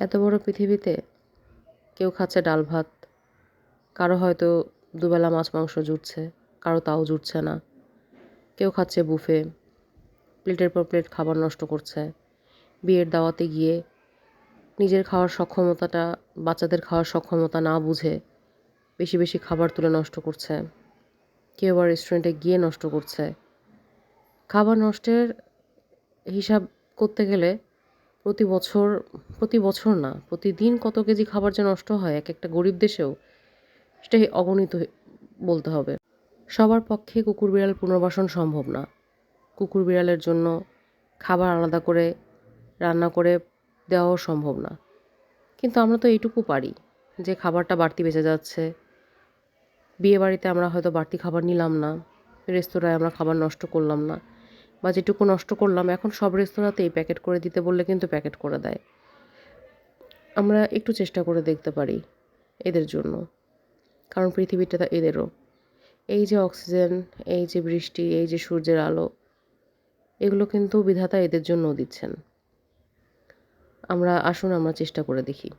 এত বড় পৃথিবীতে কেউ খাচ্ছে ডাল ভাত, কারো হয়তো দুবেলা মাছ মাংস জুটছে, কারো তাও জুটছে না। কেউ খাচ্ছে বুফে, প্লেটের পর প্লেট খাবার নষ্ট করছে। বিয়ের দাওয়াতে গিয়ে নিজের খাওয়ার সক্ষমতাটা বাচ্চাদের খাওয়ার সক্ষমতা না বুঝে বেশি বেশি খাবার তুলে নষ্ট করছে। কেউ আবার রেস্টুরেন্টে গিয়ে নষ্ট করছে। খাবার নষ্টের হিসাব করতে গেলে প্রতি বছর না, প্রতিদিন কত কেজি খাবার যে নষ্ট হয় এক একটা গরিব দেশেও, সেটা অগণিত বলতে হবে। সবার পক্ষে কুকুর বিড়াল পুনর্বাসন সম্ভব না। কুকুর বিড়ালের জন্য খাবার আলাদা করে রান্না করে দেওয়াও সম্ভব না। কিন্তু আমরা তো এইটুকু পারি যে খাবারটা বাড়তি বেঁচে যাচ্ছে, বিয়েবাড়িতে আমরা হয়তো বাড়তি খাবার নিলাম না, রেস্তোরাঁয় আমরা খাবার নষ্ট করলাম না, বা যেটুকু নষ্ট করলাম এখন সব রেস্তোরাঁতেই প্যাকেট করে দিতে বললে কিন্তু প্যাকেট করে দেয়। আমরা একটু চেষ্টা করে দেখতে পারি এদের জন্য, কারণ পৃথিবীটা এদেরও। এই যে অক্সিজেন, এই যে বৃষ্টি, এই যে সূর্যের আলো, এগুলো কিন্তু বিধাতা এদের জন্যও দিচ্ছেন। আসুন আমরা চেষ্টা করে দেখি।